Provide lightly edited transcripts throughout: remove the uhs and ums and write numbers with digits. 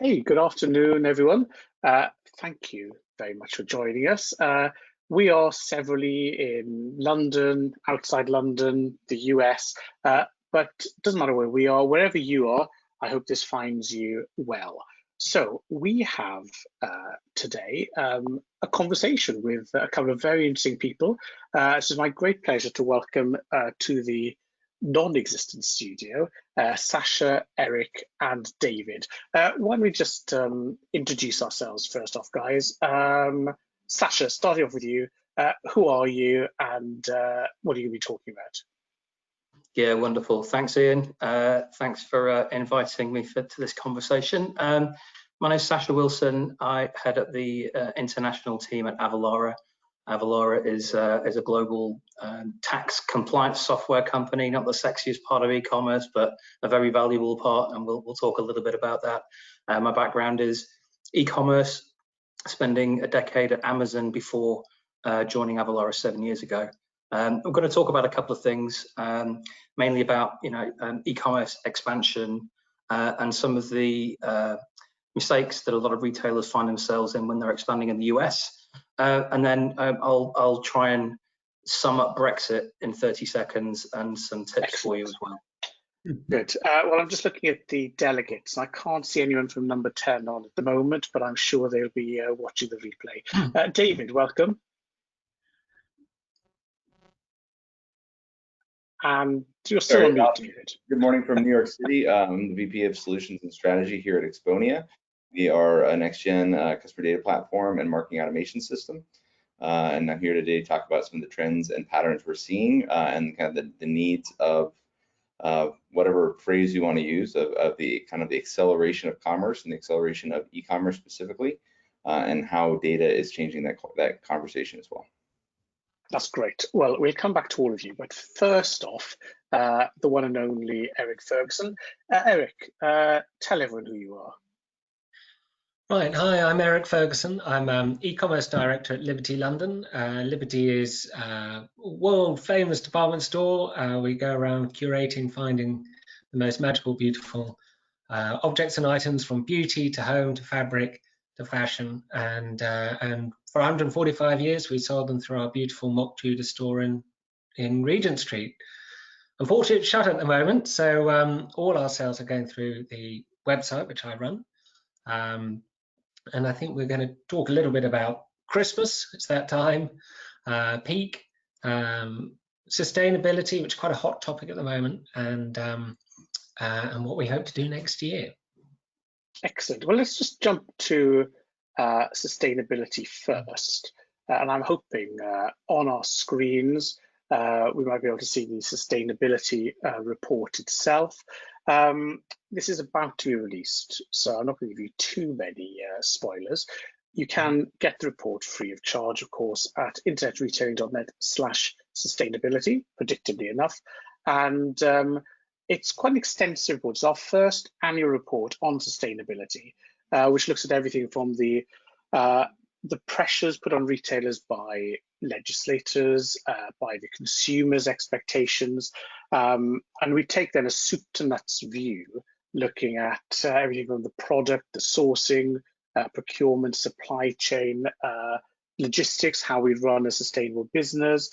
Hey, good afternoon, everyone. Thank you very much for joining us. We are severally in London, outside London, the US, but it doesn't matter where we are, wherever you are, I hope this finds you well. So we have today a conversation with a couple of very interesting people. This is my great pleasure to welcome to the non-existent studio, Sacha, Eric, and David. Why don't we just introduce ourselves first off, guys? Sacha, starting off with you, who are you and what are you going to be talking about? Yeah, wonderful. Thanks, Ian. Thanks for inviting me to this conversation. My name is Sacha Wilson. I head up the international team at Avalara. Avalara is a global tax compliance software company, not the sexiest part of e-commerce, but a very valuable part, and we'll talk a little bit about that. My background is e-commerce, spending a decade at Amazon before joining Avalara 7 years ago. I'm going to talk about a couple of things, mainly about e-commerce expansion and some of the mistakes that a lot of retailers find themselves in when they're expanding in the US. And then I'll try and sum up Brexit in 30 seconds and some tips Excellent. For you as well. Good. Well, I'm just looking at the delegates. I can't see anyone from number 10 on at the moment, but I'm sure they'll be watching the replay. David, welcome. And you're still on mute, David. Good morning from New York City. I'm the VP of Solutions and Strategy here at Exponia. We are a next-gen customer data platform and marketing automation system. And I'm here today to talk about some of the trends and patterns we're seeing and kind of the needs of whatever phrase you want to use of the kind of the acceleration of commerce and the acceleration of e-commerce specifically, and how data is changing that conversation as well. That's great. Well, we'll come back to all of you, but first off, the one and only Eric Ferguson. Eric, tell everyone who you are. Right, hi, I'm Eric Ferguson. I'm e-commerce director at Liberty London. Liberty is a world famous department store. We go around curating, finding the most magical, beautiful objects and items, from beauty to home to fabric to fashion. And for 145 years, we sold them through our beautiful mock Tudor store in Regent Street. Unfortunately, it's shut at the moment, so all our sales are going through the website, which I run. And I think we're going to talk a little bit about Christmas. It's that time, peak, sustainability, which is quite a hot topic at the moment, and what we hope to do next year. Excellent. Well, let's just jump to sustainability first. And I'm hoping on our screens, we might be able to see the sustainability report itself. This is about to be released, so I'm not going to give you too many spoilers. You can get the report free of charge, of course, at internetretailing.net/sustainability, predictably enough. And it's quite an extensive report. It's our first annual report on sustainability, which looks at everything from the pressures put on retailers by legislators, by the consumers' expectations, and we take then a soup to nuts view, looking at everything from the product, the sourcing, procurement, supply chain, logistics, how we run a sustainable business,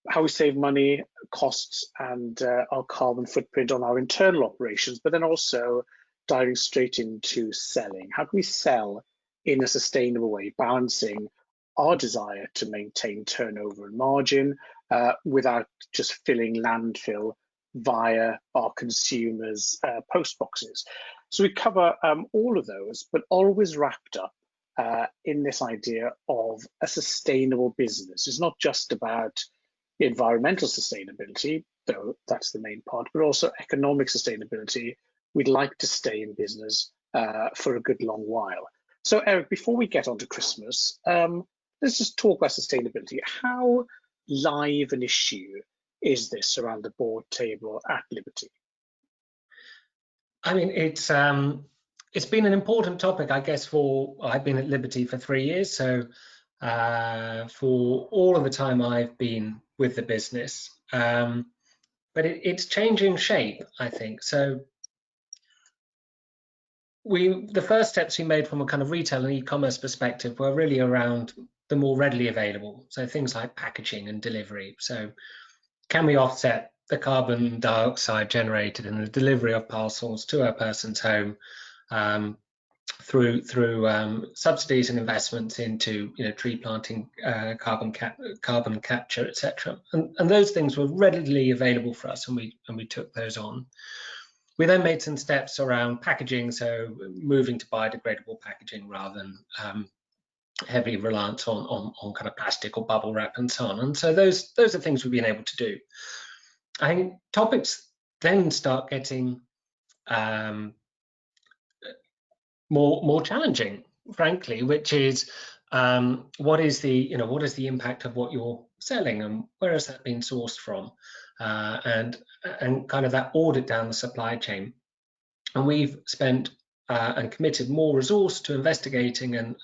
how we save money, costs, and our carbon footprint on our internal operations, but then also diving straight into selling. How can we sell in a sustainable way, balancing our desire to maintain turnover and margin without just filling landfill via our consumers' post boxes. So we cover all of those, but always wrapped up in this idea of a sustainable business. It's not just about environmental sustainability, though that's the main part, but also economic sustainability. We'd like to stay in business for a good long while. So Eric, before we get on to Christmas, let's just talk about sustainability. How live an issue is this around the board table at Liberty? I mean, it's been an important topic, I guess, I've been at Liberty for 3 years, so for all of the time I've been with the business. But it's changing shape, I think. So the first steps we made from a kind of retail and e-commerce perspective were really around the more readily available. So things like packaging and delivery. So can we offset the carbon dioxide generated in the delivery of parcels to a person's home through subsidies and investments into tree planting, carbon capture, etc. And those things were readily available for us, and we took those on. We then made some steps around packaging, so moving to biodegradable packaging rather than heavy reliance on kind of plastic or bubble wrap and so on. And so those are things we've been able to do. I think topics then start getting more challenging, frankly, which is what is the impact of what you're selling, and where has that been sourced from, and kind of that audit down the supply chain. And we've spent and committed more resource to investigating and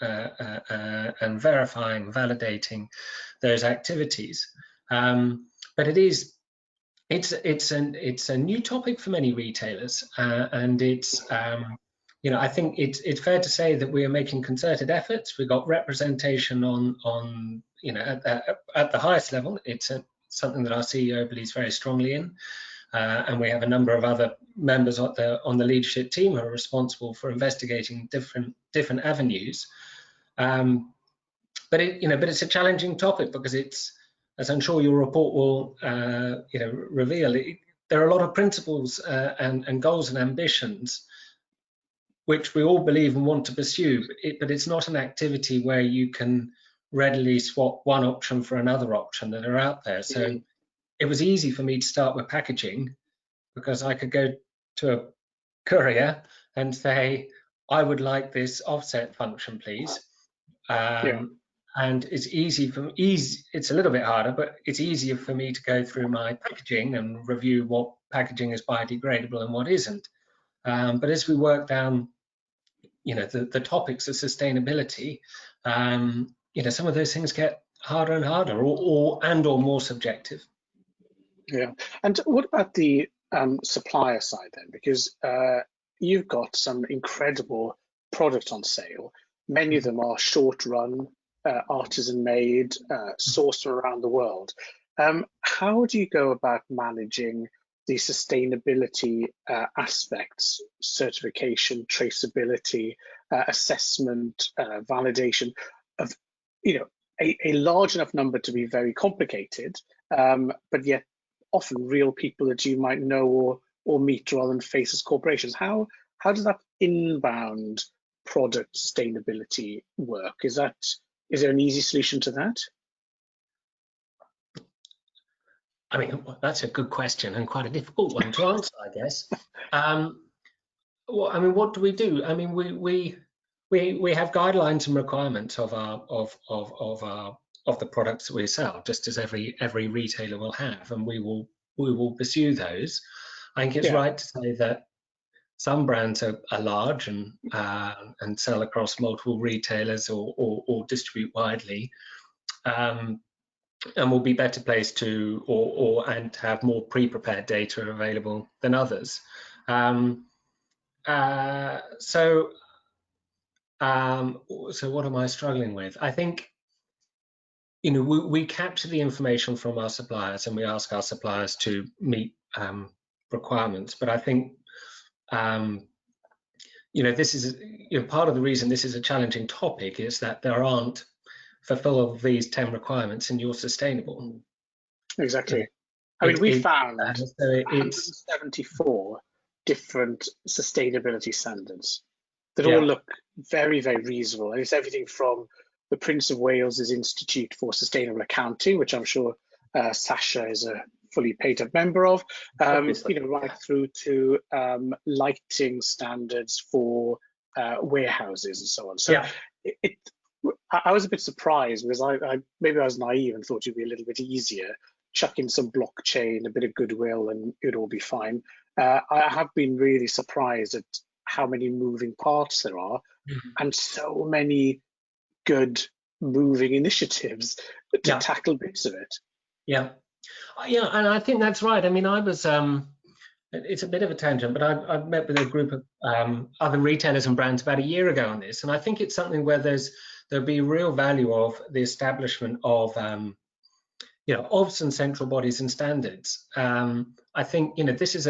verifying, validating those activities. But it's a new topic for many retailers, and it's I think it's fair to say that we are making concerted efforts. We've got representation on at the highest level. It's something that our CEO believes very strongly in, and we have a number of other members on the leadership team who are responsible for investigating different avenues. But it's a challenging topic because it's, as I'm sure your report will reveal, there are a lot of principles and goals and ambitions which we all believe and want to pursue, but it's not an activity where you can readily swap one option for another option that are out there. So it was easy for me to start with packaging because I could go to a courier and say, I would like this offset function, please. And it's it's a little bit harder, but it's easier for me to go through my packaging and review what packaging is biodegradable and what isn't. But as we work down, the topics of sustainability, some of those things get harder and harder, or more subjective. Yeah, and what about the supplier side then? Because you've got some incredible products on sale. Many of them are short-run, artisan-made, sourced from around the world. How do you go about managing the sustainability aspects, certification, traceability, assessment, validation of a large enough number to be very complicated, but yet often real people that you might know or meet rather than face as corporations? How does that inbound product sustainability work? Is there an easy solution to that? I mean, that's a good question and quite a difficult one to answer, I guess. What do we do? I mean, we have guidelines and requirements of the products that we sell, just as every retailer will have, and we will pursue those. I think it's right to say that some brands are large and sell across multiple retailers or distribute widely. And will be better placed to and have more pre-prepared data available than others. So what am I struggling with? I think we capture the information from our suppliers and we ask our suppliers to meet requirements. But I think this is part of the reason this is a challenging topic is that there aren't fulfill these 10 requirements and you're sustainable. Exactly. I mean, we found 174 different sustainability standards that all look very, very reasonable. And it's everything from the Prince of Wales's Institute for Sustainable Accounting, which I'm sure Sacha is a fully paid up member of, right through to lighting standards for warehouses and so on. So I was a bit surprised because maybe I was naive and thought it'd be a little bit easier, chuck in some blockchain, a bit of goodwill, and it'd all be fine. I have been really surprised at how many moving parts there are, and so many good moving initiatives to tackle bits of it. Yeah, and I think that's right. I mean, I was it's a bit of a tangent, but I've met with a group of other retailers and brands about a year ago on this, and I think it's something where there'll be real value of the establishment of of some central bodies and standards. I think this is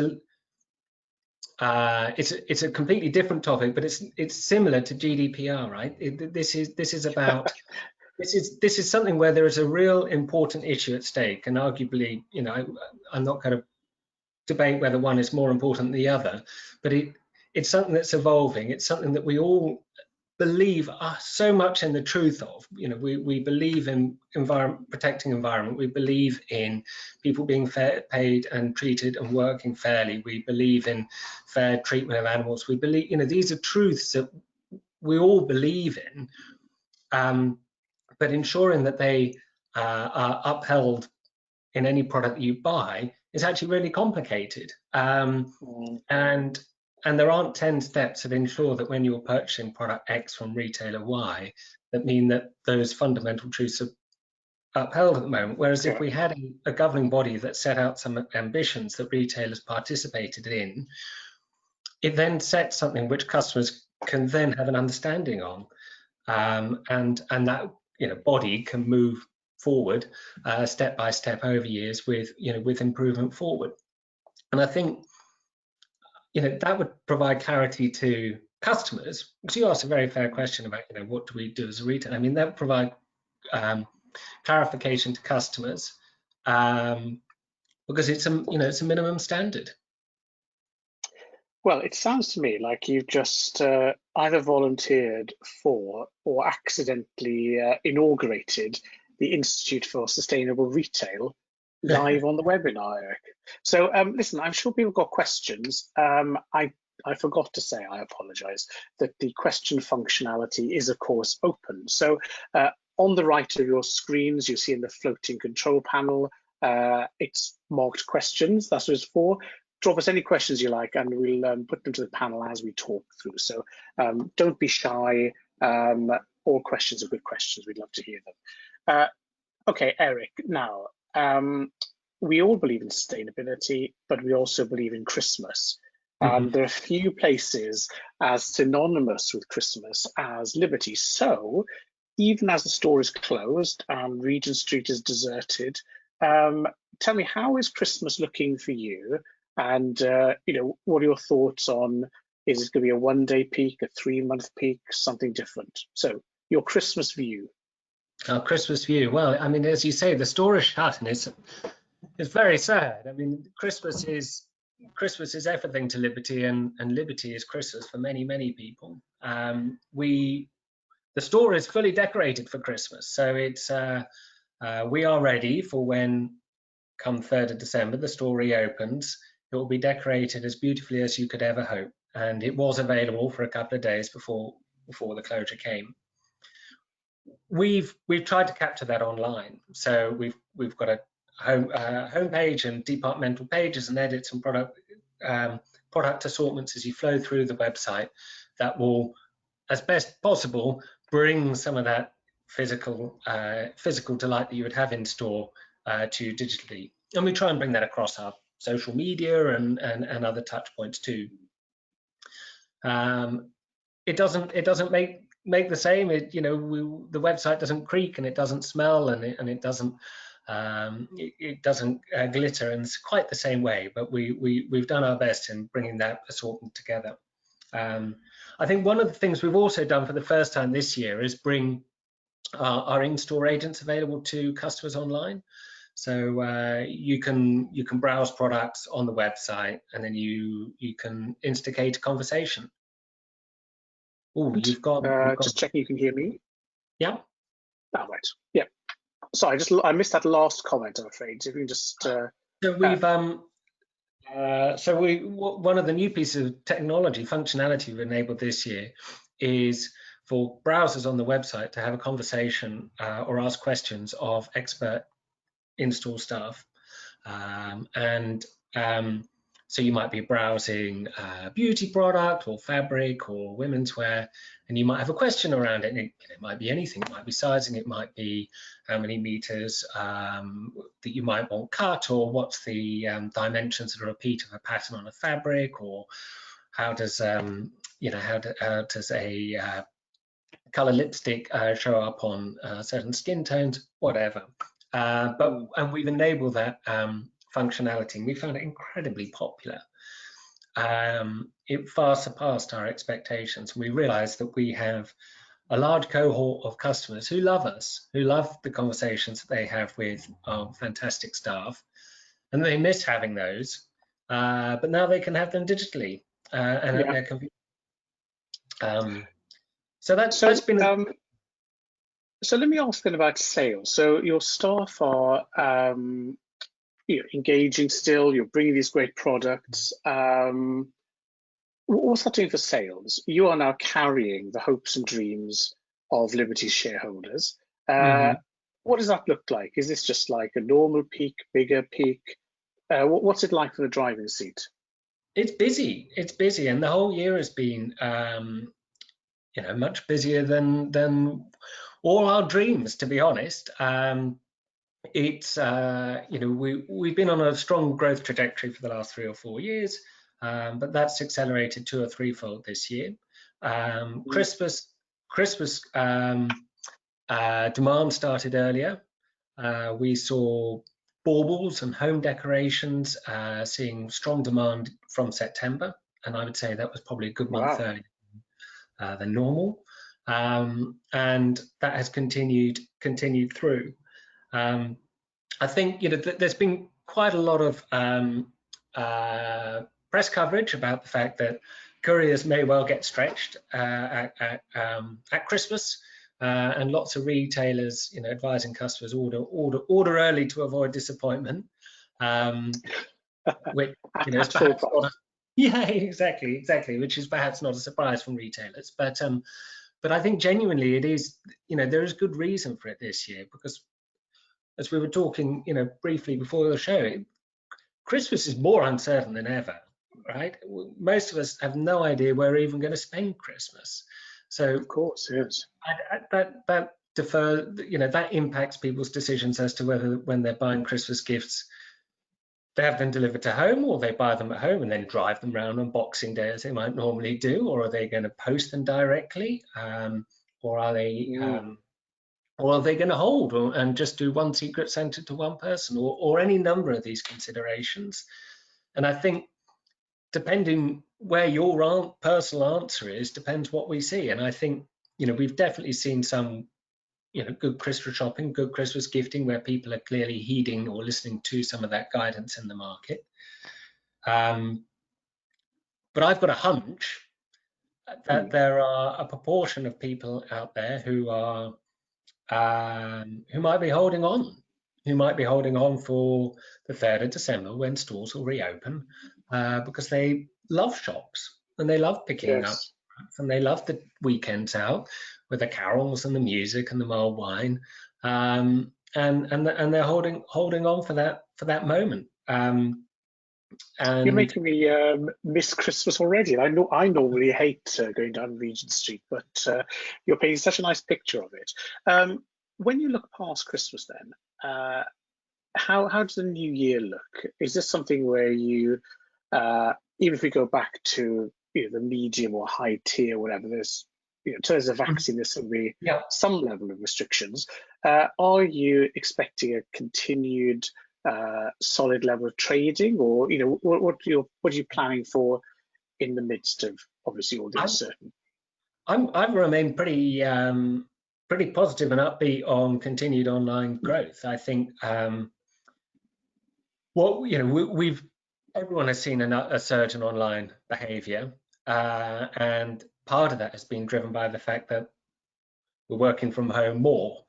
it's a completely different topic, but it's similar to GDPR, right? This is about this is something where there is a real important issue at stake, and arguably, I'm not going to debate whether one is more important than the other, but it's something that's evolving. It's something that we all believe so much in the truth of. We believe in protecting environment. We believe in people being paid and treated and working fairly. We believe in fair treatment of animals. We believe, these are truths that we all believe in, but ensuring that they are upheld in any product that you buy is actually really complicated. And there aren't 10 steps that ensure that when you're purchasing product X from retailer Y, that mean that those fundamental truths are upheld at the moment. Whereas if we had a governing body that set out some ambitions that retailers participated in, it then sets something which customers can then have an understanding on, and that body can move forward step by step over years with improvement forward. And I think that would provide clarity to customers, because you asked a very fair question about what do we do as a retailer. I mean, that would provide clarification to customers, because it's a minimum standard. Well, it sounds to me like you've just either volunteered for or accidentally inaugurated the Institute for Sustainable Retail live on the webinar, Eric. So listen, I'm sure people got questions. I forgot to say, I apologize, that the question functionality is of course open. So on the right of your screens, you see in the floating control panel, it's marked questions. That's what it's for. Drop us any questions you like and we'll put them to the panel as we talk through. So don't be shy. All questions are good questions. We'd love to hear them. Okay, Eric, now, we all believe in sustainability, but we also believe in Christmas. And there are few places as synonymous with Christmas as Liberty. So even as the store is closed and Regent Street is deserted, tell me, how is Christmas looking for you? And what are your thoughts on, is it going to be a one-day peak, a 3-month peak, something different? So your Christmas view. Our Christmas view. Well, I mean, as you say, the store is shut, and it's very sad. I mean, Christmas is everything to Liberty, and Liberty is Christmas for many, many people. The store is fully decorated for Christmas, so it's we are ready for when, come 3rd of December, the store reopens. It will be decorated as beautifully as you could ever hope, and it was available for a couple of days before the closure came. We've tried to capture that online, so we've got a homepage and departmental pages and edits and product assortments as you flow through the website that will, as best possible, bring some of that physical delight that you would have in store to you digitally, and we try and bring that across our social media and other touch points too. It doesn't make the same. The website doesn't creak and it doesn't smell and it doesn't glitter in quite the same way, but we've done our best in bringing that assortment together. I think one of the things we've also done for the first time this year is bring our in-store agents available to customers online. So you can browse products on the website, and then you can instigate a conversation. Oh, you've got just checking you can hear me. Yeah. Oh, right. Yeah. Sorry, I missed that last comment, I'm afraid. If you can just. So one of the new pieces of technology functionality we've enabled this year is for browsers on the website to have a conversation or ask questions of expert in-store staff, and So you might be browsing beauty product or fabric or women's wear, and you might have a question around it. And it might be anything. It might be sizing. It might be how many meters that you might want cut, or what's the dimensions of a repeat of a pattern on a fabric, or how does how does a color lipstick show up on certain skin tones, whatever. And we've enabled that functionality, and we found it incredibly popular. It far surpassed our expectations. We realized that we have a large cohort of customers who love us, who love the conversations that they have with our fantastic staff, and they miss having those, but now they can have them digitally and at their computer. So that's been. So let me ask then about sales. So your staff are engaging still. You're bringing these great products. What's that doing for sales? You are now carrying the hopes and dreams of Liberty's shareholders. What does that look like? Is this just like a normal peak, bigger peak? What's it like for the driving seat? It's busy. It's busy, and the whole year has been, much busier than all our dreams, to be honest. It's we've been on a strong growth trajectory for the last 3 or 4 years, but that's accelerated 2 or 3-fold this year. Christmas demand started earlier. We saw baubles and home decorations seeing strong demand from September, and I would say that was probably a good month earlier than normal, and that has continued through. I think there's been quite a lot of press coverage about the fact that couriers may well get stretched at Christmas, and lots of retailers, advising customers order early to avoid disappointment. Which is perhaps not exactly, which is perhaps not a surprise from retailers, but I think genuinely it is. There is good reason for it this year, because as we were talking, briefly before the show, Christmas is more uncertain than ever, right? Most of us have no idea where we're even going to spend Christmas. So of course, yes, that impacts people's decisions as to whether, when they're buying Christmas gifts, they have them delivered to home, or they buy them at home and then drive them around on Boxing Day as they might normally do, or are they going to post them directly, or are they going to hold and just do one secret Santa to one person, or any number of these considerations. And I think depending where your personal answer is, depends what we see. And I think, we've definitely seen some, good Christmas shopping, good Christmas gifting, where people are clearly heeding or listening to some of that guidance in the market. But I've got a hunch that there are a proportion of people out there who might be holding on for the 3rd of December, when stores will reopen, because they love shops and they love picking up, and they love the weekends out with the carols and the music and the mulled wine, and they're holding on for that moment. And you're making me miss Christmas already. I normally hate going down Regent Street, but you're painting such a nice picture of it. When you look past Christmas, then how does the new year look? Is this something where you, even if we go back to the medium or high tier, whatever, there's in terms of vaccine, there's going to be some level of restrictions. Are you expecting a continued solid level of trading, or what are you planning for in the midst of obviously all the uncertainty? I've remained pretty positive and upbeat on continued online growth. I think everyone has seen a surge in online behavior, and part of that has been driven by the fact that we're working from home more.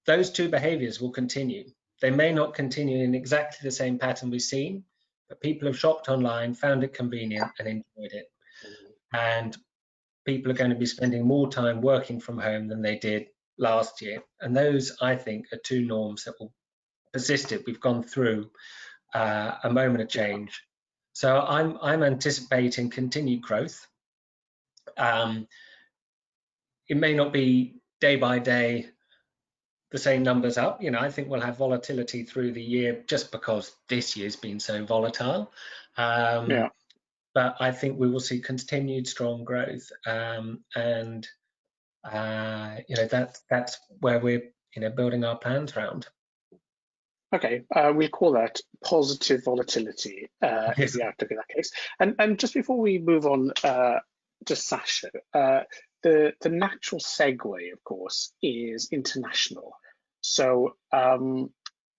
Those two behaviors will continue. They may not continue in exactly the same pattern we've seen, but people have shopped online, found it convenient, and enjoyed it. And people are going to be spending more time working from home than they did last year. And those, I think, are two norms that will persist. We've gone through a moment of change. So I'm anticipating continued growth. It may not be day by day the same numbers up. I think we'll have volatility through the year just because this year's been so volatile. Yeah. But I think we will see continued strong growth, and that's where we're building our plans around. Okay, we'll call that positive volatility is the outlook in that case. And just before we move on to Sacha, the natural segue, of course, is international. So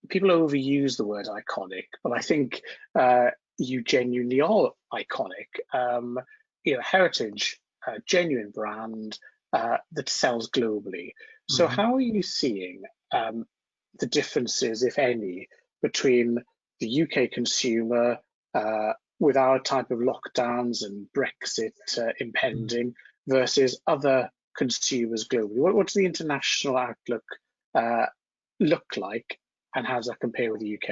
people overuse the word iconic, but I think you genuinely are iconic. Heritage, genuine brand that sells globally. So how are you seeing the differences, if any, between the UK consumer with our type of lockdowns and Brexit impending versus other consumers globally? What's the international outlook look like, and how does that compare with the UK?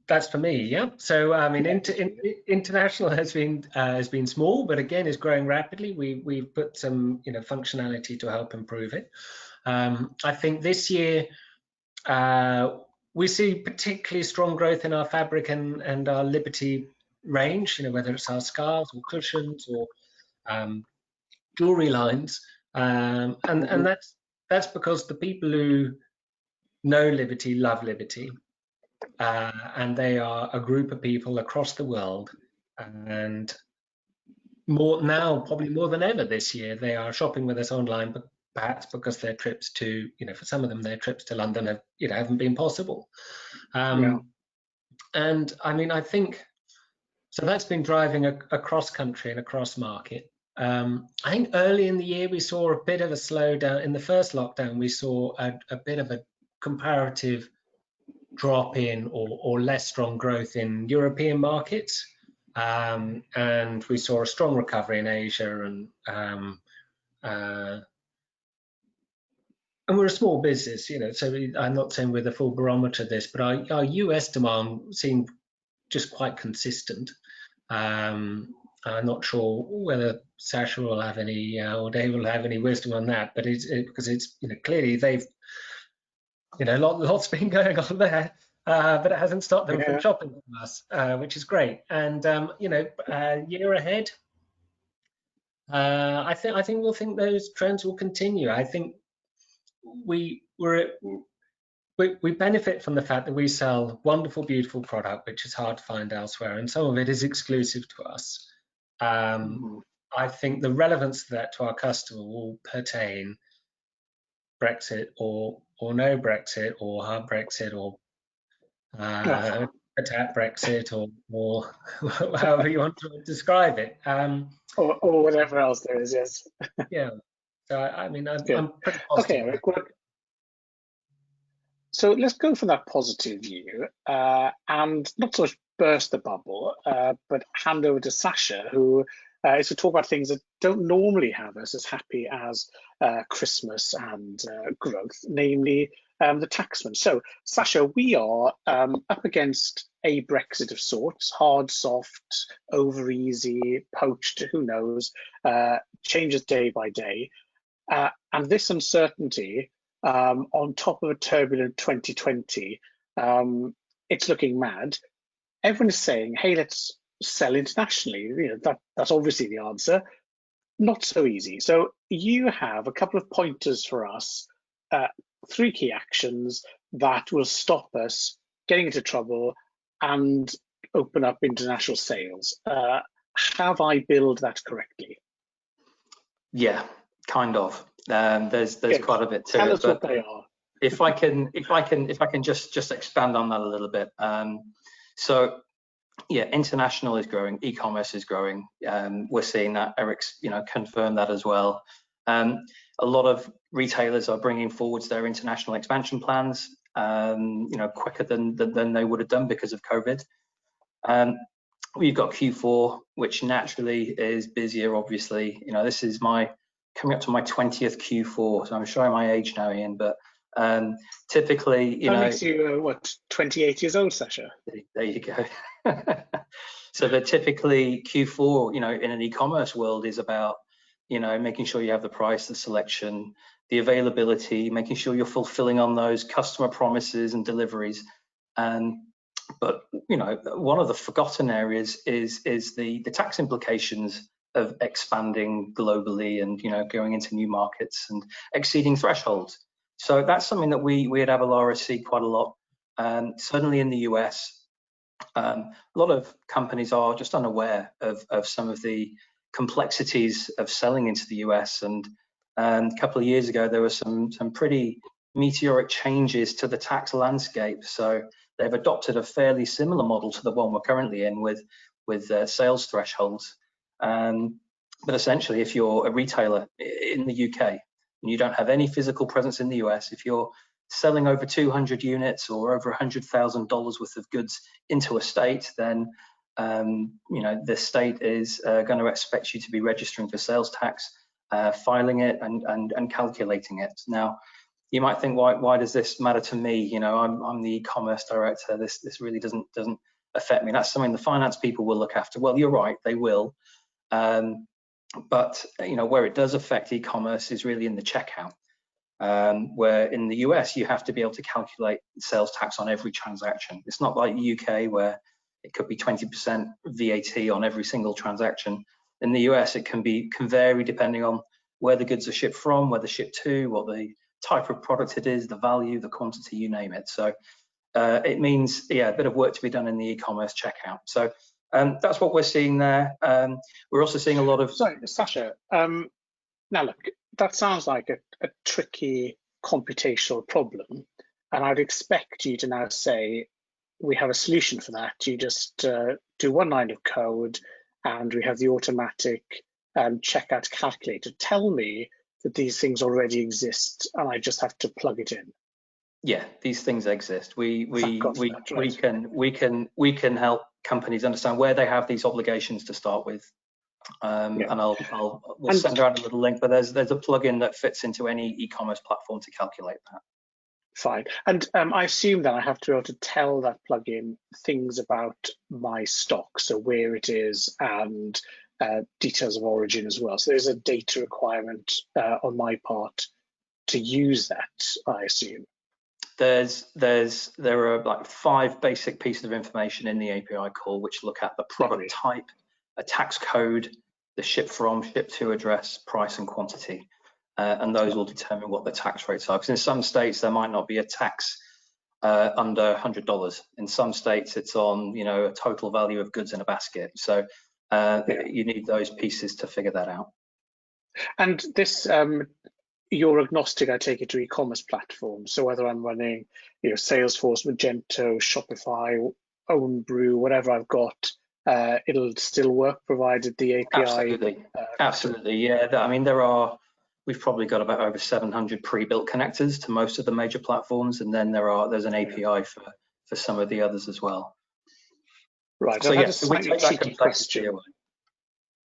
That's for me, yeah. So I mean, international has been small, but again is growing rapidly. We've put some functionality to help improve it. I think this year we see particularly strong growth in our fabric and our Liberty range. Whether it's our scarves or cushions or jewelry lines, and that's because the people who know Liberty love Liberty. And they are a group of people across the world, and probably more than ever this year, they are shopping with us online, but perhaps because their trips to, for some of them, their trips to London have, haven't been possible. And I mean, I think, so that's been driving across country and across market. I think early in the year, we saw a bit of a slowdown. In the first lockdown, we saw a bit of a comparative drop in or less strong growth in European markets, and we saw a strong recovery in Asia, and we're a small business, so I'm not saying we're the full barometer of this, but our US demand seemed just quite consistent. I'm not sure whether Sacha will have any or Dave will have any wisdom on that, but because it's clearly they've lots been going on there, but it hasn't stopped them from shopping from us, which is great. And year ahead, I think those trends will continue. I think we benefit from the fact that we sell wonderful, beautiful product, which is hard to find elsewhere, and some of it is exclusive to us. I think the relevance of that to our customer will pertain Brexit or no Brexit, or hard Brexit, or attack Brexit, or however you want to describe it, or whatever else there is. Yes. Yeah. So I mean, I'm pretty positive. Okay, Eric. So let's go for that positive view, and not so much burst the bubble, but hand over to Sacha, who is to talk about things that don't normally have us as happy as Christmas and growth, namely the taxman. So, Sacha, we are up against a Brexit of sorts, hard, soft, over easy, poached, who knows, changes day by day. And this uncertainty, on top of a turbulent 2020, it's looking mad. Everyone is saying, hey, let's sell internationally. That's obviously the answer. Not so easy. So you have a couple of pointers for us, 3 key actions that will stop us getting into trouble and open up international sales. Have I billed that correctly? Yeah, kind of. There's quite a bit to it. Tell us what they are. If I can just expand on that a little bit. So yeah, international is growing, e-commerce is growing. We're seeing that. Eric's confirmed that as well. A lot of retailers are bringing forwards their international expansion plans, quicker than they would have done because of COVID. We've got Q4, which naturally is busier. Obviously, this is coming up to my 20th Q4, so I'm showing my age now, Ian. But Typically, you that know, makes you what, 28 years old, Sacha? there you go. So that typically Q4, you know, in an e-commerce world is about, you know, making sure you have the price, the selection, the availability, making sure you're fulfilling on those customer promises and deliveries. But you know, one of the forgotten areas is the tax implications of expanding globally and, you know, going into new markets and exceeding thresholds. So that's something that we at Avalara see quite a lot. Certainly in the US, a lot of companies are just unaware of some of the complexities of selling into the US. And a couple of years ago, there were some pretty meteoric changes to the tax landscape. So they've adopted a fairly similar model to the one we're currently in with sales thresholds. But essentially, if you're a retailer in the UK and you don't have any physical presence in the US, if you're selling over 200 units or over $100,000 worth of goods into a state, then you know, the state is going to expect you to be registering for sales tax, filing it, and calculating it. Now, you might think, why does this matter to me? You know, I'm the e-commerce director. This really doesn't affect me. That's something the finance people will look after. Well, you're right, they will. But you know, where it does affect e-commerce is really in the checkout. Where in the US you have to be able to calculate sales tax on every transaction. It's not like the UK where it could be 20% VAT on every single transaction. In the US it can vary depending on where the goods are shipped from, where they're shipped to, what the type of product it is, the value, the quantity, you name it. So it means, yeah, a bit of work to be done in the e-commerce checkout. So that's what we're seeing there. We're also seeing a lot of... Sorry, Sacha, now look, that sounds like a tricky computational problem, and I'd expect you to now say, we have a solution for that. You just do one line of code and we have the automatic checkout calculator. Tell me that these things already exist and I just have to plug it in. Yeah, these things exist. We right. can help companies understand where they have these obligations to start with. And we'll send around a little link, but there's a plugin that fits into any e-commerce platform to calculate that. Fine. And I assume that I have to be able to tell that plugin things about my stock, so where it is and details of origin as well. So there's a data requirement on my part to use that, I assume. There are like 5 basic pieces of information in the API call which look at the product type, a tax code, the ship from, ship to address, price and quantity. And those will determine what the tax rates are. Because in some states there might not be a tax under $100. In some states it's on, you know, a total value of goods in a basket. So you need those pieces to figure that out. And this, you're agnostic, I take it, to e-commerce platforms. So whether I'm running, you know, Salesforce, Magento, Shopify, Ownbrew, whatever I've got, it'll still work provided the API. Absolutely, yeah. I mean, we've probably got about over 700 pre-built connectors to most of the major platforms, and then there's an API for some of the others as well. Right. So I've had a cheeky question.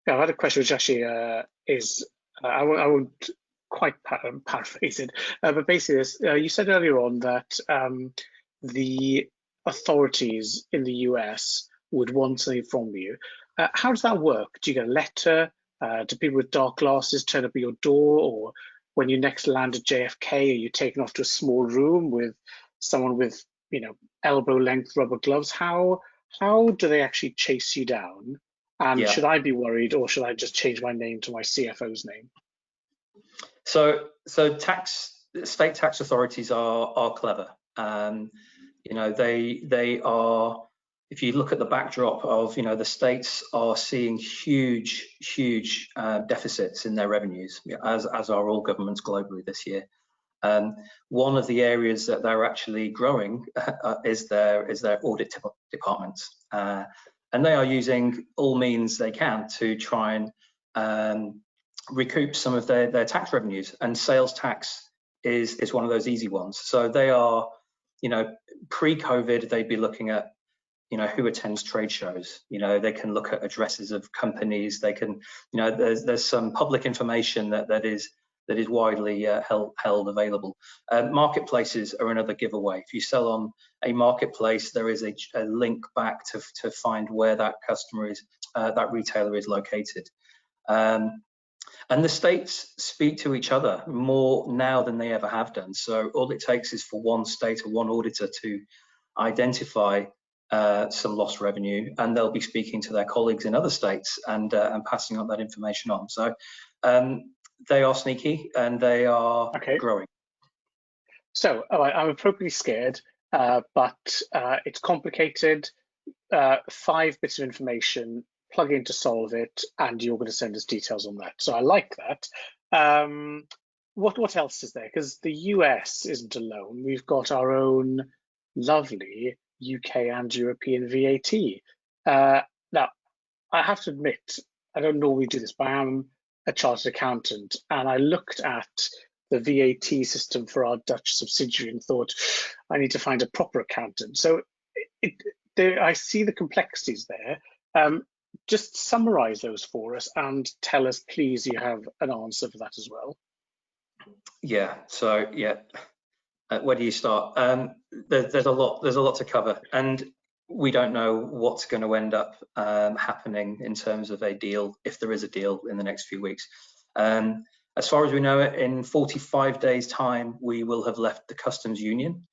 I've had a question which actually is I won't quite paraphrase it, but basically, you said earlier on that the authorities in the US would want something from you. How does that work? Do you get a letter? Do people with dark glasses turn up at your door, or when you next land at JFK, are you taken off to a small room with someone with, you know, elbow-length rubber gloves? How do they actually chase you down? And should I be worried, or should I just change my name to my CFO's name? So state tax authorities are clever. You know, they are. If you look at the backdrop of, you know, the states are seeing huge deficits in their revenues, as are all governments globally this year. One of the areas that they're actually growing is their audit departments, and they are using all means they can to try and recoup some of their tax revenues. And sales tax is one of those easy ones. So they are, you know, pre-COVID, they'd be looking at, you know, who attends trade shows. You know, they can look at addresses of companies. They can, you know, there's some public information that is that is widely held available. Marketplaces are another giveaway. If you sell on a marketplace, there is a link back to find where that customer is, that retailer is located. And the states speak to each other more now than they ever have done. So all it takes is for one state or one auditor to identify some lost revenue, and they'll be speaking to their colleagues in other states and passing on that information on. So they are sneaky and they are growing. So I'm appropriately scared, but it's complicated. 5 bits of information, plug in to solve it, and you're going to send us details on that. So I like that. What else is there? Because the US isn't alone. We've got our own lovely UK and European VAT. Now, I have to admit, I don't normally do this, but I am a chartered accountant, and I looked at the VAT system for our Dutch subsidiary and thought, I need to find a proper accountant. So I see the complexities there. Just summarize those for us and tell us, please, you have an answer for that as well. Yeah, so yeah, where do you start? There's a lot to cover, and we don't know what's going to end up happening in terms of a deal, if there is a deal in the next few weeks. As far as we know, in 45 days' time, we will have left the customs union.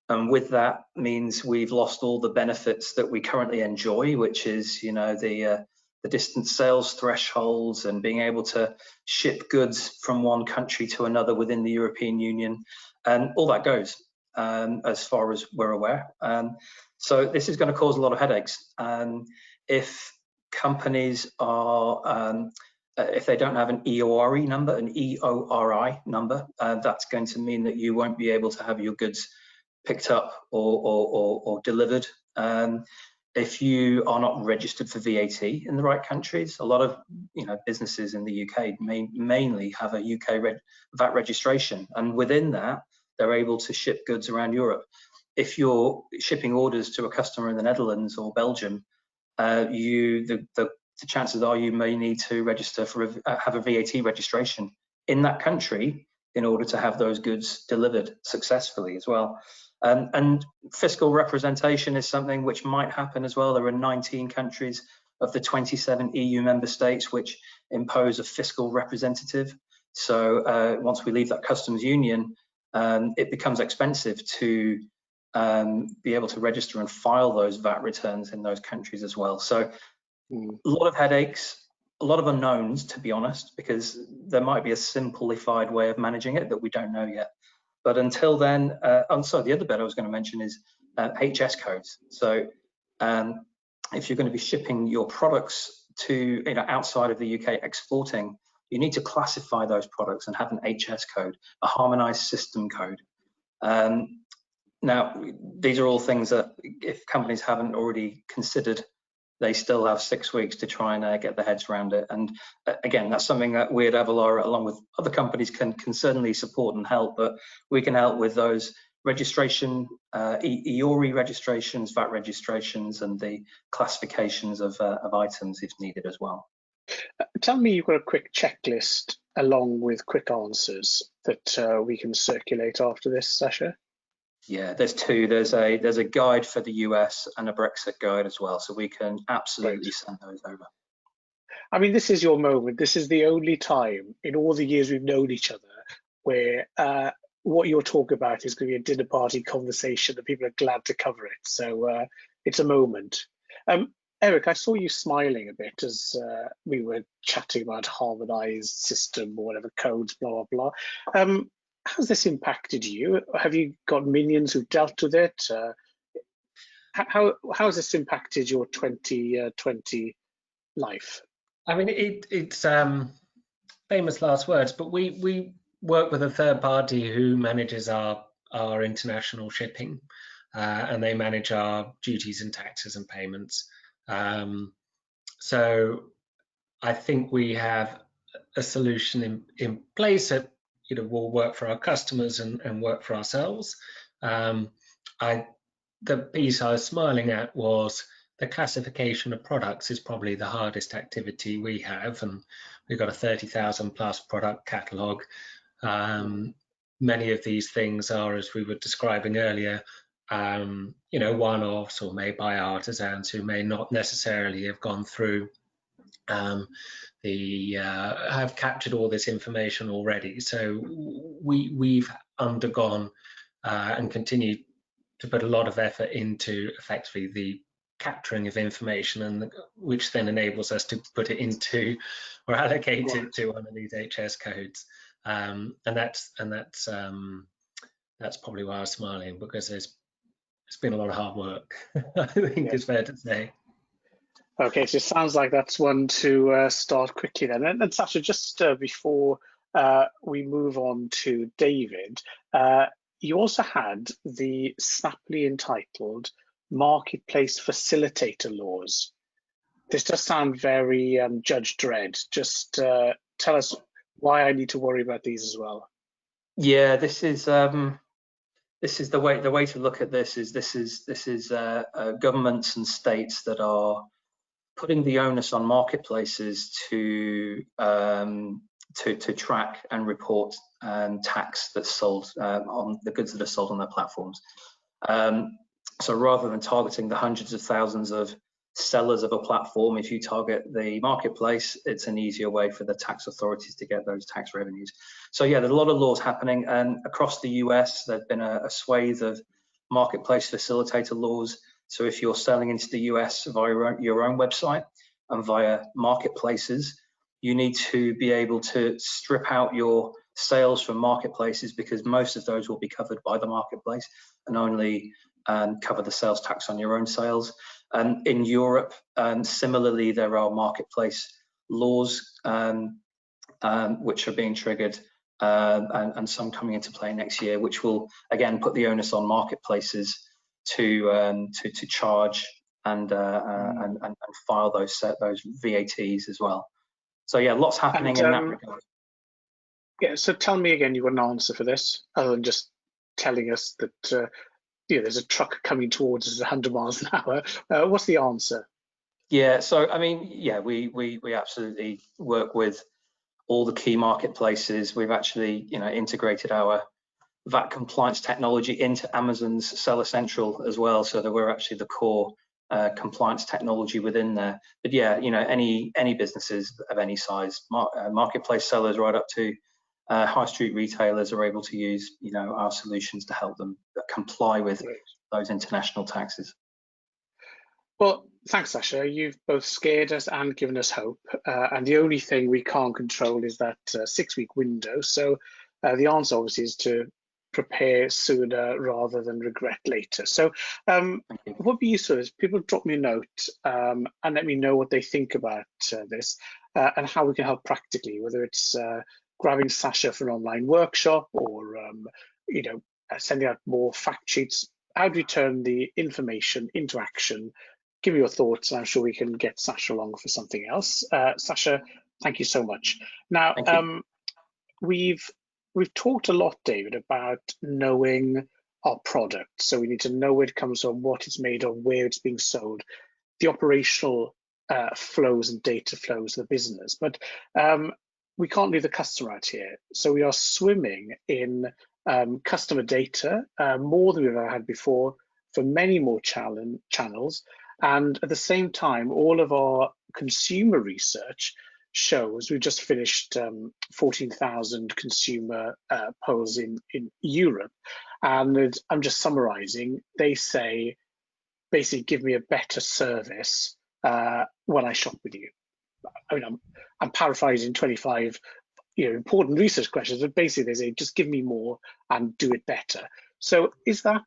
And with that means we've lost all the benefits that we currently enjoy, which is, you know, the distance sales thresholds and being able to ship goods from one country to another within the European Union, and all that goes, as far as we're aware. So this is going to cause a lot of headaches. If companies are if they don't have an EORI number, an EORI number, that's going to mean that you won't be able to have your goods picked up or delivered. If you are not registered for VAT in the right countries, a lot of businesses in the UK mainly have a UK VAT registration, and within that they're able to ship goods around Europe. If you're shipping orders to a customer in the Netherlands or Belgium, the chances are you may need to register for have a VAT registration in that country in order to have those goods delivered successfully as well. And fiscal representation is something which might happen as well. There are 19 countries of the 27 EU member states which impose a fiscal representative. So once we leave that customs union, it becomes expensive to be able to register and file those VAT returns in those countries as well. So a lot of headaches, a lot of unknowns, to be honest, because there might be a simplified way of managing it that we don't know yet. But until then, the other bit I was going to mention is HS codes. So if you're going to be shipping your products to outside of the UK exporting, you need to classify those products and have an HS code, a harmonized system code. Now, these are all things that if companies haven't already considered, they still have 6 weeks to try and get their heads around it. And again, that's something that we at Avalara, along with other companies, can certainly support and help. But we can help with those registration, EORI registrations, VAT registrations, and the classifications of items if needed as well. Tell me you've got a quick checklist along with quick answers that we can circulate after this, Sacha. Yeah, there's two. There's a guide for the US and a Brexit guide as well, so we can absolutely send those over. I mean, this is your moment. This is the only time in all the years we've known each other where what you're talking about is going to be a dinner party conversation that people are glad to cover it. So it's a moment. Eric, I saw you smiling a bit as we were chatting about harmonized system or whatever codes, blah, blah, blah. How's this impacted you? Have you got minions who've dealt with it? How has this impacted your 2020 life? I mean, it's famous last words, but we work with a third party who manages our international shipping, and they manage our duties and taxes and payments. So I think we have a solution in place that will work for our customers and work for ourselves. The piece I was smiling at was the classification of products is probably the hardest activity we have, and we've got a 30,000 plus product catalogue. Many of these things are, as we were describing earlier, one-offs or made by artisans who may not necessarily have gone through have captured all this information already. So we've undergone and continue to put a lot of effort into effectively the capturing of information, and which then enables us to put it into or allocate it to one of these HS codes. And that's probably why I was smiling, because it's been a lot of hard work. I think it's fair to say. Okay, so it sounds like that's one to start quickly then. And Sacha, just before we move on to David, you also had the snappily entitled Marketplace Facilitator Laws. This does sound very Judge Dredd. Just tell us why I need to worry about these as well. Yeah, this is the way to look at this is governments and states that are putting the onus on marketplaces to track and report tax that's sold on the goods that are sold on their platforms. So rather than targeting the hundreds of thousands of sellers of a platform, if you target the marketplace, it's an easier way for the tax authorities to get those tax revenues. So yeah, there's a lot of laws happening, and across the US, there's been a swathe of marketplace facilitator laws. So if you're selling into the US via your own website and via marketplaces, you need to be able to strip out your sales from marketplaces, because most of those will be covered by the marketplace, and only cover the sales tax on your own sales. In Europe, similarly, there are marketplace laws which are being triggered, and some coming into play next year, which will again put the onus on marketplaces to charge and file those VATs as well. So yeah, lots happening in that regard. Yeah. So tell me again, you got an answer for this, other than just telling us that there's a truck coming towards us at 100 miles an hour. What's the answer? Yeah. So I mean, yeah, we absolutely work with all the key marketplaces. We've actually integrated our VAT compliance technology into Amazon's Seller Central as well, so that we're actually the core compliance technology within there. But yeah, any businesses of any size, marketplace sellers right up to high street retailers are able to use our solutions to help them comply with those international taxes. Well, thanks, Sacha. You've both scared us and given us hope. And the only thing we can't control is that 6-week window. So the answer obviously is to prepare sooner rather than regret later. So what would be useful is people drop me a note and let me know what they think about this and how we can help practically, whether it's grabbing Sacha for an online workshop or sending out more fact sheets. How do we turn the information into action? Give me your thoughts, and I'm sure we can get Sacha along for something else. Sacha, thank you so much. Now, we've talked a lot, David, about knowing our product. So we need to know where it comes from, what it's made of, where it's being sold, the operational flows and data flows of the business. But we can't leave the customer out here. So we are swimming in customer data more than we've ever had before for many more channels. And at the same time, all of our consumer research shows, we've just finished 14,000 consumer polls in Europe. And I'm just summarizing, they say, basically, give me a better service when I shop with you. I mean, I'm paraphrasing 25 important research questions, but basically they say, just give me more and do it better. So is that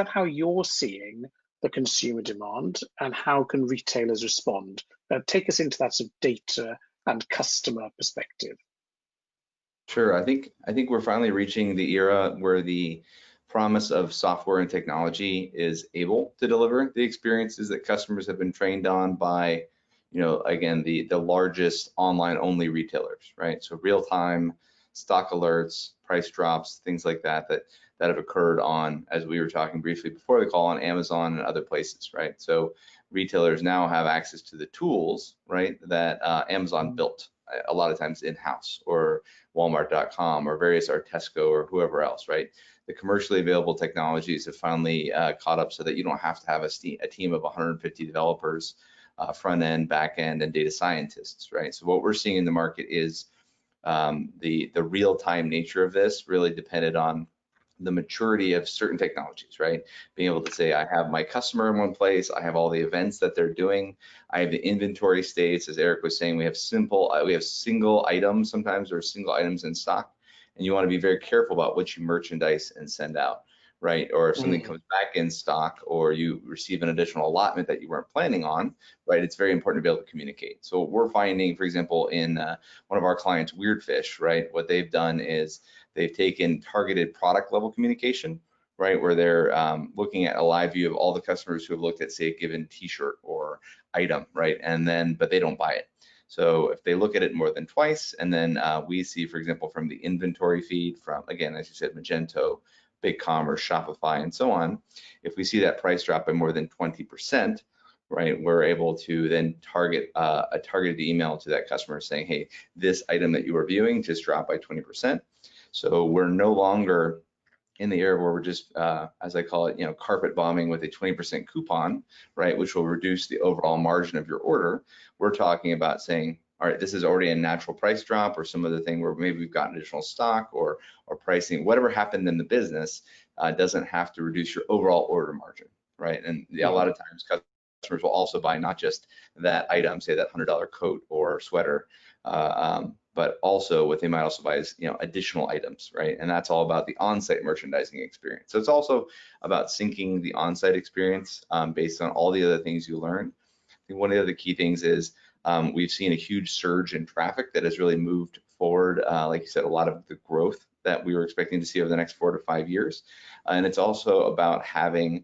how you're seeing the consumer demand, and how can retailers respond? Take us into that sort of data and customer perspective. Sure. I think we're finally reaching the era where the promise of software and technology is able to deliver the experiences that customers have been trained on by, again, the largest online only retailers, right? So real-time stock alerts, price drops, things like that have occurred on, as we were talking briefly before the call, on Amazon and other places, right? So retailers now have access to the tools, right, that Amazon built a lot of times in-house, or Walmart.com or various, or Tesco or whoever else, right? The commercially available technologies have finally caught up so that you don't have to have a team of 150 developers, front end, back end, and data scientists, right? So what we're seeing in the market is the real-time nature of this really depended on the maturity of certain technologies, right? Being able to say, I have my customer in one place, I have all the events that they're doing, I have the inventory states, as Eric was saying, we have single items sometimes, or single items in stock, and you want to be very careful about what you merchandise and send out, right? Or if something comes back in stock, or you receive an additional allotment that you weren't planning on, right? It's very important to be able to communicate. So what we're finding, for example, in one of our clients, Weirdfish, right? What they've done is they've taken targeted product level communication, right? Where they're looking at a live view of all the customers who have looked at, say, a given t-shirt or item, right? And then, but they don't buy it. So if they look at it more than twice, and then we see, for example, from the inventory feed from, again, as you said, Magento, BigCommerce, Shopify, and so on, if we see that price drop by more than 20%, right, we're able to then target a targeted email to that customer saying, hey, this item that you are viewing just dropped by 20%. So we're no longer in the era where we're just, as I call it, carpet bombing with a 20% coupon, right, which will reduce the overall margin of your order. We're talking about saying, all right, this is already a natural price drop, or some other thing where maybe we've got additional stock, or pricing, whatever happened in the business doesn't have to reduce your overall order margin, right? And a lot of times customers will also buy not just that item, say that $100 coat or sweater, but also what they might also buy is additional items, right? And that's all about the on-site merchandising experience. So it's also about syncing the on-site experience based on all the other things you learn. I think one of the other key things is we've seen a huge surge in traffic that has really moved forward, like you said, a lot of the growth that we were expecting to see over the next 4 to 5 years. And it's also about having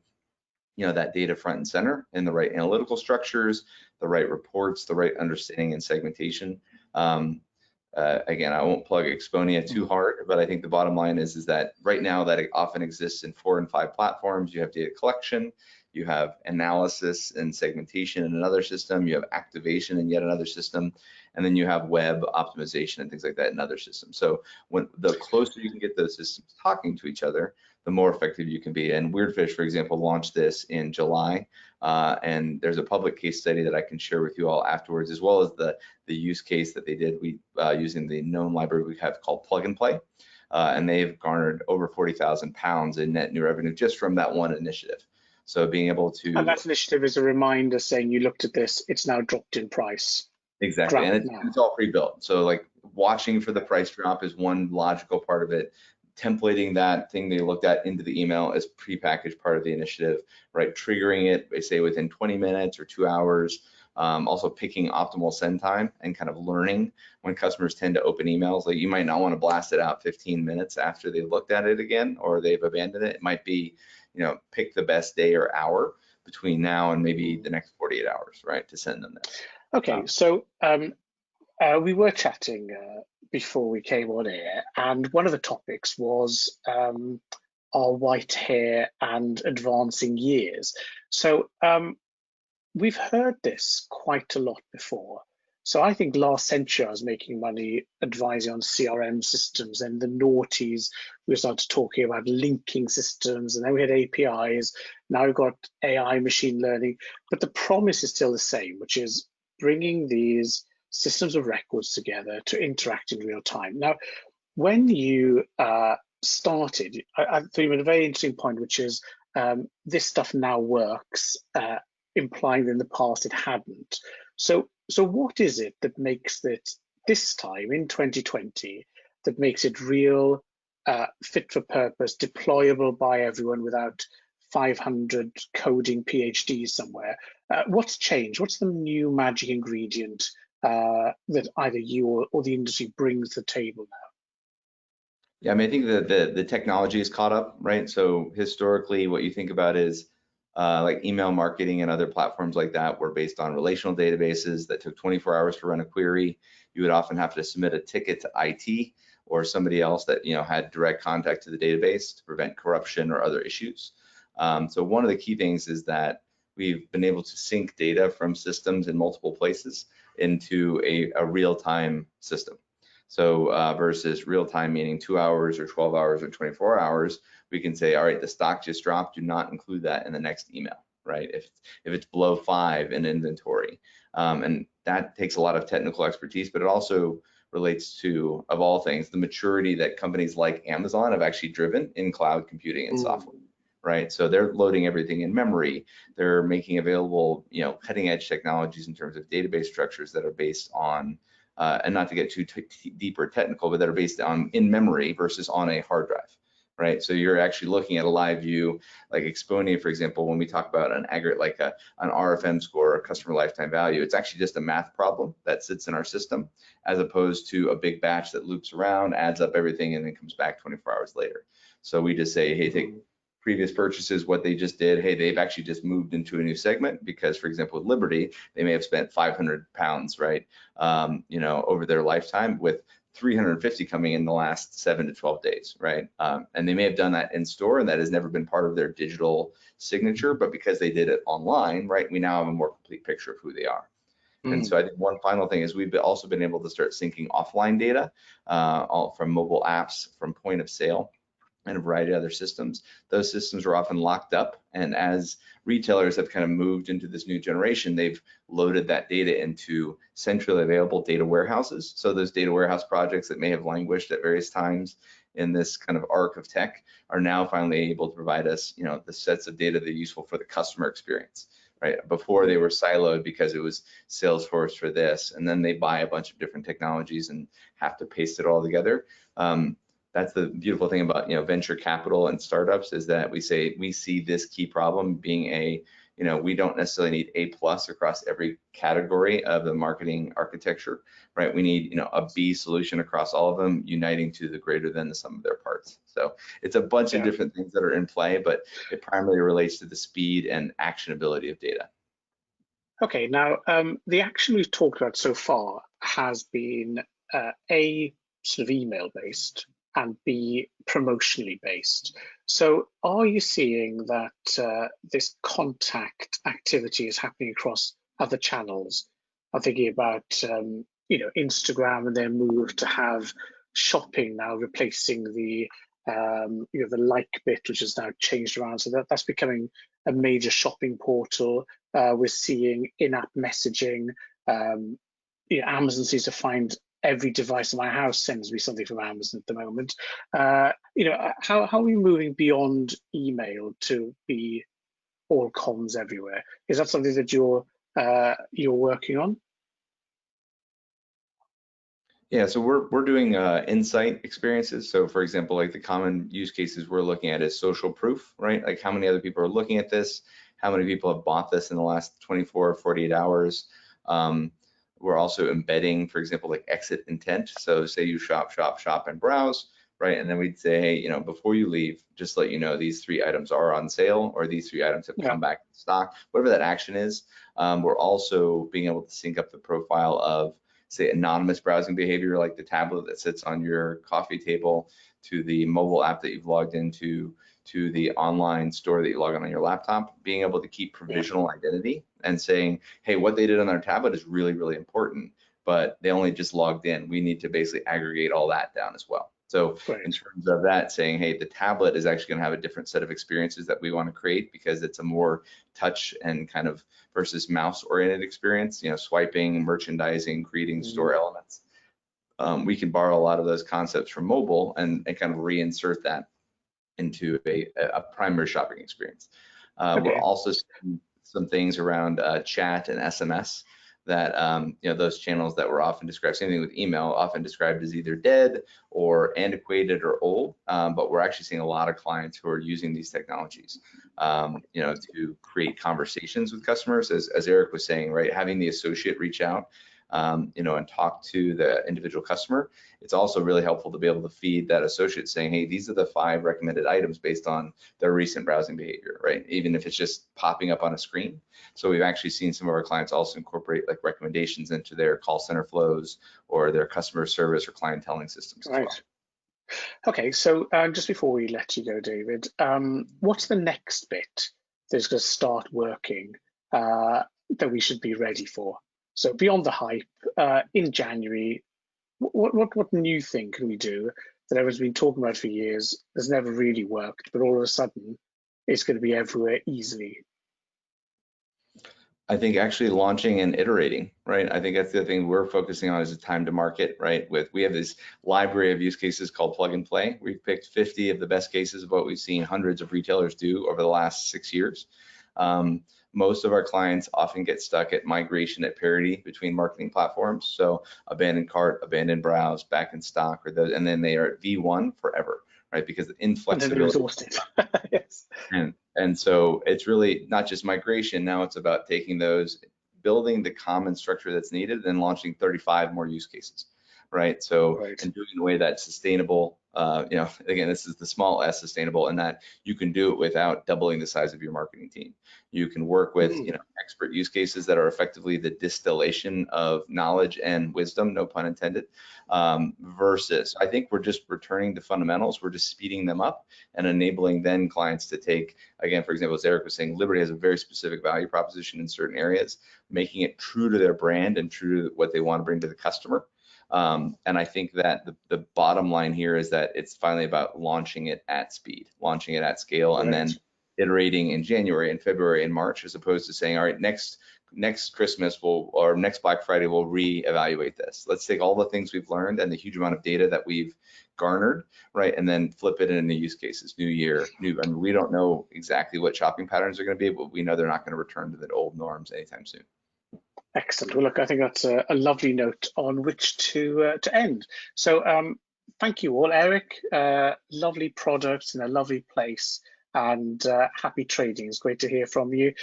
that data front and center in the right analytical structures, the right reports, the right understanding and segmentation. Again, I won't plug Exponia too hard, but I think the bottom line is that right now that it often exists in 4 and 5 platforms. You have data collection, you have analysis and segmentation in another system, you have activation in yet another system, and then you have web optimization and things like that in another system. So when the closer you can get those systems talking to each other, the more effective you can be. And Weirdfish, for example, launched this in July, and there's a public case study that I can share with you all afterwards, as well as the use case that they did using the known library we have called Plug and Play, and they've garnered over £40,000 in net new revenue just from that one initiative. So being able to— And that initiative is a reminder saying you looked at this, it's now dropped in price. Exactly, and it's all pre-built. So like watching for the price drop is one logical part of it. Templating that thing they looked at into the email is prepackaged part of the initiative, right? Triggering it, they say within 20 minutes or 2 hours. Also picking optimal send time and kind of learning when customers tend to open emails. Like you might not want to blast it out 15 minutes after they looked at it again or they've abandoned it. It might be, pick the best day or hour between now and maybe the next 48 hours, right, to send them this. Okay, so we were chatting before we came on air, and one of the topics was our white hair and advancing years. So we've heard this quite a lot before. So I think last century I was making money advising on CRM systems, and the noughties we started talking about linking systems, and then we had APIs. Now we've got AI, machine learning, but the promise is still the same, which is bringing these systems of records together to interact in real time. Now, when you started, I thought you made a very interesting point, which is this stuff now works, implying that in the past it hadn't. So what is it that makes it this time in 2020 that makes it real, fit for purpose, deployable by everyone without 500 coding PhDs somewhere? What's changed? What's the new magic ingredient that either you or the industry brings to the table now? Yeah, I mean, I think that the technology is caught up, right? So historically, what you think about is like email marketing and other platforms like that were based on relational databases that took 24 hours to run a query. You would often have to submit a ticket to IT or somebody else that had direct contact to the database to prevent corruption or other issues. So one of the key things is that we've been able to sync data from systems in multiple places. into a real-time system. So versus real-time meaning 2 hours or 12 hours or 24 hours, we can say, all right, the stock just dropped, do not include that in the next email, right? If it's below 5 in inventory. And that takes a lot of technical expertise, but it also relates to, of all things, the maturity that companies like Amazon have actually driven in cloud computing and software, right? So they're loading everything in memory. They're making available, cutting edge technologies in terms of database structures that are based on, and not to get too deep or technical, but that are based on in memory versus on a hard drive, right? So you're actually looking at a live view, like Exponia, for example, when we talk about an aggregate, like an RFM score, or customer lifetime value, it's actually just a math problem that sits in our system, as opposed to a big batch that loops around, adds up everything, and then comes back 24 hours later. So we just say, hey, take previous purchases, what they just did, hey, they've actually just moved into a new segment because, for example, with Liberty, they may have spent 500 pounds, right, over their lifetime, with 350 coming in the last 7 to 12 days, right? And they may have done that in store, and that has never been part of their digital signature, but because they did it online, right, we now have a more complete picture of who they are. And so I think one final thing is we've also been able to start syncing offline data all from mobile apps, from point of sale, and a variety of other systems. Those systems are often locked up, and as retailers have kind of moved into this new generation, they've loaded that data into centrally available data warehouses. So those data warehouse projects that may have languished at various times in this kind of arc of tech are now finally able to provide us, the sets of data that are useful for the customer experience. Right, before they were siloed because it was Salesforce for this, and then they buy a bunch of different technologies and have to paste it all together. That's the beautiful thing about venture capital and startups, is that we see this key problem being we don't necessarily need A+ across every category of the marketing architecture, right? We need a B solution across all of them, uniting to the greater than the sum of their parts. So it's a bunch of different things that are in play, but it primarily relates to the speed and actionability of data. Okay, now the action we've talked about so far has been A, sort of email based, and B, promotionally based. So are you seeing that this contact activity is happening across other channels? I'm thinking about Instagram and their move to have shopping now replacing the the like bit, which has now changed around. So that's becoming a major shopping portal. We're seeing in-app messaging. Amazon seems to find every device in my house sends me something from Amazon at the moment. How are we moving beyond email to be all comms everywhere? Is that something that you're working on? Yeah, so we're doing insight experiences. So for example, like the common use cases we're looking at is social proof, right? Like how many other people are looking at this? How many people have bought this in the last 24 or 48 hours? We're also embedding, for example, like exit intent. So say you shop, and browse, right? And then we'd say, hey, before you leave, just let you know these 3 items are on sale, or these 3 items have come back in stock, whatever that action is. We're also being able to sync up the profile of, say, anonymous browsing behavior, like the tablet that sits on your coffee table, to the mobile app that you've logged into, to the online store that you log on your laptop, being able to keep provisional identity and saying, hey, what they did on their tablet is really, really important, but they only just logged in. We need to basically aggregate all that down as well. So in terms of that, saying, hey, the tablet is actually going to have a different set of experiences that we want to create, because it's a more touch and kind of versus mouse oriented experience, swiping, merchandising, creating store elements. We can borrow a lot of those concepts from mobile and kind of reinsert that into a primary shopping experience. We're also seeing some things around chat and SMS that those channels that were often described, same thing with email, often described as either dead or antiquated or old, but we're actually seeing a lot of clients who are using these technologies to create conversations with customers, as Eric was saying, right? Having the associate reach out and talk to the individual customer. It's also really helpful to be able to feed that associate saying, hey, these are the 5 recommended items based on their recent browsing behavior, right? Even if it's just popping up on a screen. So we've actually seen some of our clients also incorporate like recommendations into their call center flows or their customer service or clienteling systems as well. Okay, so just before we let you go, David, what's the next bit that's going to start working that we should be ready for? So beyond the hype, in January, what new thing can we do that everyone's been talking about for years, has never really worked, but all of a sudden it's going to be everywhere easily? I think actually launching and iterating, right? I think that's the thing we're focusing on is the time to market, right? We have this library of use cases called plug and play. We've picked 50 of the best cases of what we've seen hundreds of retailers do over the last 6 years. Most of our clients often get stuck at migration at parity between marketing platforms. So abandoned cart, abandoned browse, back in stock, or those, and then they are at V1 forever, right? Because the inflexibility. And then exhausted. Yes. And so it's really not just migration. Now it's about taking those, building the common structure that's needed, and launching 35 more use cases, right? So, and doing it in a way that's sustainable. Again, this is the small s sustainable, and that you can do it without doubling the size of your marketing team. You can work with expert use cases that are effectively the distillation of knowledge and wisdom, no pun intended, versus I think we're just returning to fundamentals. We're just speeding them up and enabling then clients to take, again, for example, as Eric was saying, Liberty has a very specific value proposition in certain areas, making it true to their brand and true to what they want to bring to the customer. And I think that the bottom line here is that it's finally about launching it at speed, launching it at scale, and then iterating in January and February and March, as opposed to saying, all right, next Christmas or next Black Friday, we'll reevaluate this. Let's take all the things we've learned and the huge amount of data that we've garnered, right, and then flip it into use cases, new year, I mean, we don't know exactly what shopping patterns are going to be, but we know they're not going to return to the old norms anytime soon. Excellent. Well, look, I think that's a lovely note on which to end. So thank you all. Eric, lovely product in a lovely place, and happy trading. It's great to hear from you.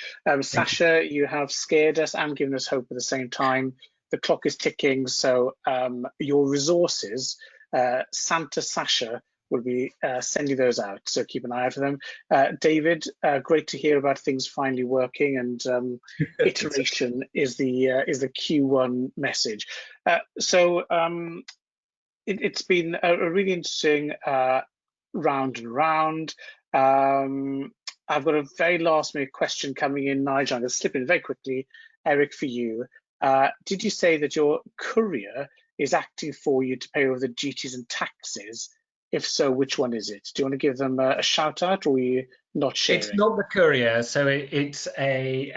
Sacha, you have scared us and given us hope at the same time. The clock is ticking, so your resources, Santa Sacha, will be sending those out, so keep an eye out for them. David, great to hear about things finally working, and iteration is the Q1 message. It's been a really interesting round and round. I've got a very last minute question coming in, Nigel. I'm going to slip in very quickly. Eric, for you, did you say that your courier is acting for you to pay over the duties and taxes? If so, which one is it? Do you want to give them a shout out, or are you not sharing? It's not the courier, so it's a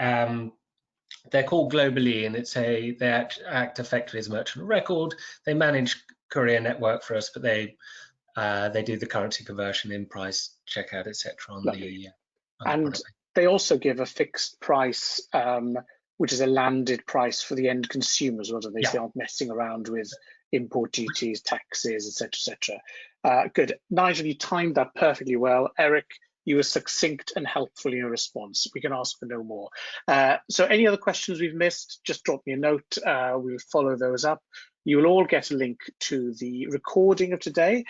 they're called Globally, and they act effectively as a merchant of record. They manage courier network for us, but they do the currency conversion, in price, checkout, etc. on the and they also give a fixed price, which is a landed price for the end consumers, whether they aren't messing around with import duties, taxes, etc. Good. Nigel, you timed that perfectly well. Eric, you were succinct and helpful in your response. We can ask for no more. So any other questions we've missed, just drop me a note. We'll follow those up. You will all get a link to the recording of today.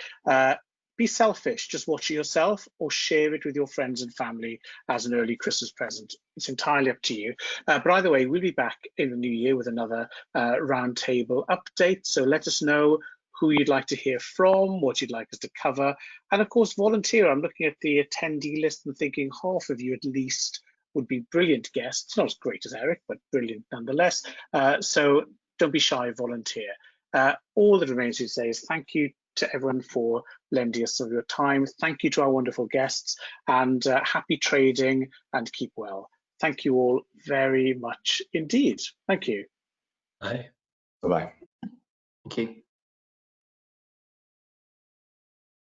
Be selfish, just watch it yourself or share it with your friends and family as an early Christmas present. It's entirely up to you. But either way, we'll be back in the new year with another roundtable update. So let us know who you'd like to hear from, what you'd like us to cover, and of course, volunteer. I'm looking at the attendee list and thinking half of you at least would be brilliant guests. Not as great as Eric, but brilliant nonetheless. So don't be shy, volunteer. All that remains to say is thank you to everyone for lending us some of your time. Thank you to our wonderful guests, and happy trading, and keep well. Thank you all very much indeed. Thank you. Bye. Bye-bye. Thank you.